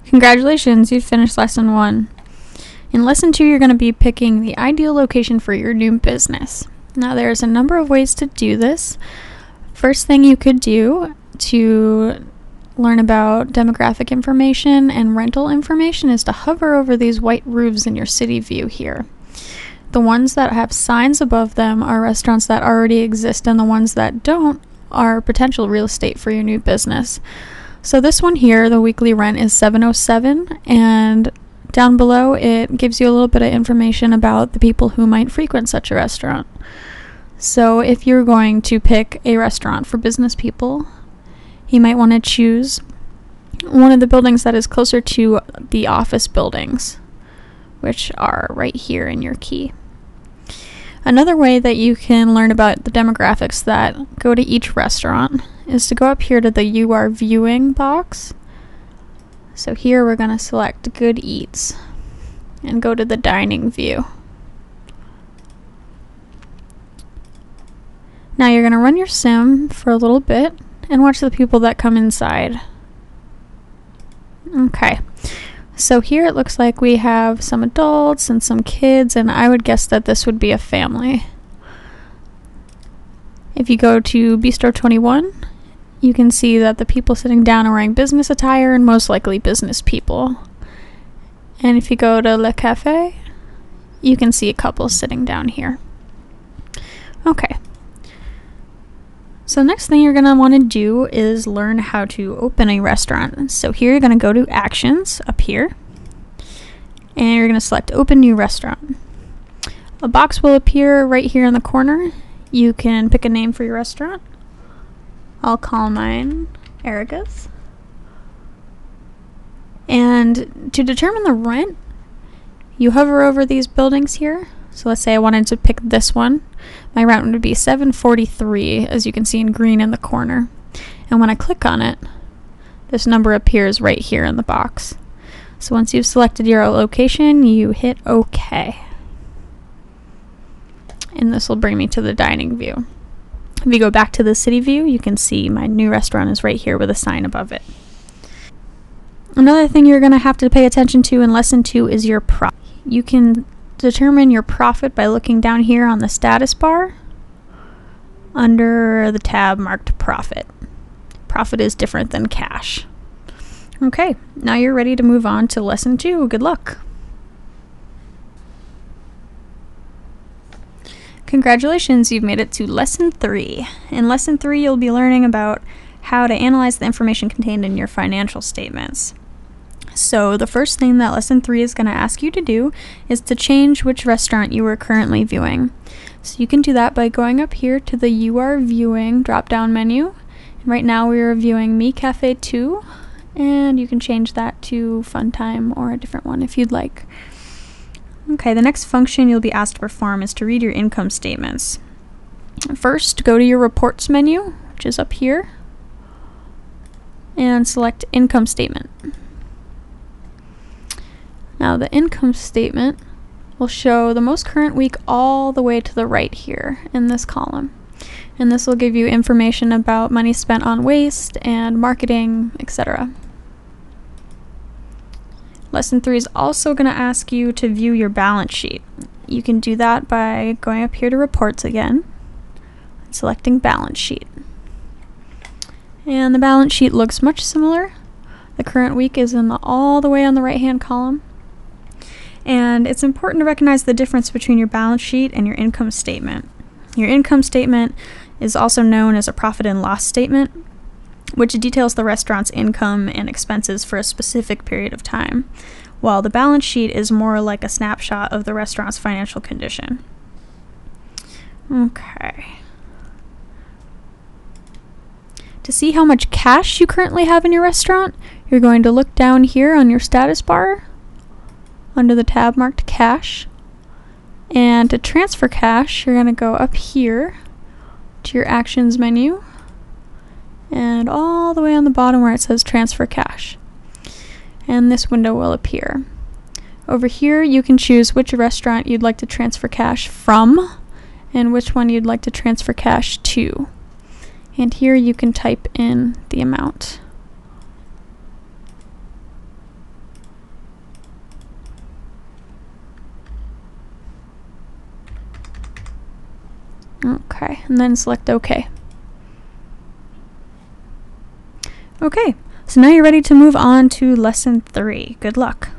Congratulations, you've finished lesson 1. In lesson 2, you're going to be picking the ideal location for your new business. Now, there's a number of ways to do this. First thing you could do to learn about demographic information and rental information is to hover over these white roofs in your city view here. The ones that have signs above them are restaurants that already exist, and the ones that don't are potential real estate for your new business. So this one here, the weekly rent is $707, and down below it gives you a little bit of information about the people who might frequent such a restaurant. So if you're going to pick a restaurant for business people, you might want to choose one of the buildings that is closer to the office buildings, which are right here in your key. Another way that you can learn about the demographics that go to each restaurant is to go up here to the You Are Viewing box. So here we're going to select Good Eats and go to the dining view. Now you're going to run your sim for a little bit and watch the people that come inside. Okay, so here it looks like we have some adults and some kids, and I would guess that this would be a family. If you go to Bistro 21, you can see that the people sitting down are wearing business attire and most likely business people. And if you go to Le Café, you can see a couple sitting down here. Okay. So next thing you're going to want to do is learn how to open a restaurant. So here you're going to go to Actions up here, and you're going to select Open New Restaurant. A box will appear right here in the corner. You can pick a name for your restaurant. I'll call mine Erica's. And to determine the rent, you hover over these buildings here. So let's say I wanted to pick this one. My rent would be $743, as you can see in green in the corner. And when I click on it, this number appears right here in the box. So once you've selected your location, you hit OK. And this will bring me to the dining view. If you go back to the city view, you can see my new restaurant is right here with a sign above it. Another thing you're going to have to pay attention to in lesson 2 is your profit. You can determine your profit by looking down here on the status bar under the tab marked Profit. Profit is different than cash. Okay, now you're ready to move on to lesson 2. Good luck. Congratulations, you've made it to lesson 3. In lesson 3, you'll be learning about how to analyze the information contained in your financial statements. So the first thing that lesson 3 is going to ask you to do is to change which restaurant you are currently viewing. So you can do that by going up here to the You Are Viewing drop-down menu. And right now we are viewing Mi Cafe 2, and you can change that to Fun Time or a different one if you'd like. Okay, the next function you'll be asked to perform is to read your income statements. First, go to your Reports menu, which is up here, and select Income Statement. Now, the income statement will show the most current week all the way to the right here in this column. And this will give you information about money spent on waste and marketing, etc. Lesson 3 is also going to ask you to view your balance sheet. You can do that by going up here to Reports again and selecting Balance Sheet. And the balance sheet looks much similar. The current week is all the way on the right-hand column. And it's important to recognize the difference between your balance sheet and your income statement. Your income statement is also known as a profit and loss statement, which details the restaurant's income and expenses for a specific period of time, while the balance sheet is more like a snapshot of the restaurant's financial condition. Okay. To see how much cash you currently have in your restaurant, you're going to look down here on your status bar under the tab marked Cash. And to transfer cash, you're going to go up here to your Actions menu and all the way on the bottom where it says Transfer Cash. And this window will appear. Over here, you can choose which restaurant you'd like to transfer cash from and which one you'd like to transfer cash to. And here you can type in the amount. Okay, and then select OK. Okay, so now you're ready to move on to lesson 3. Good luck.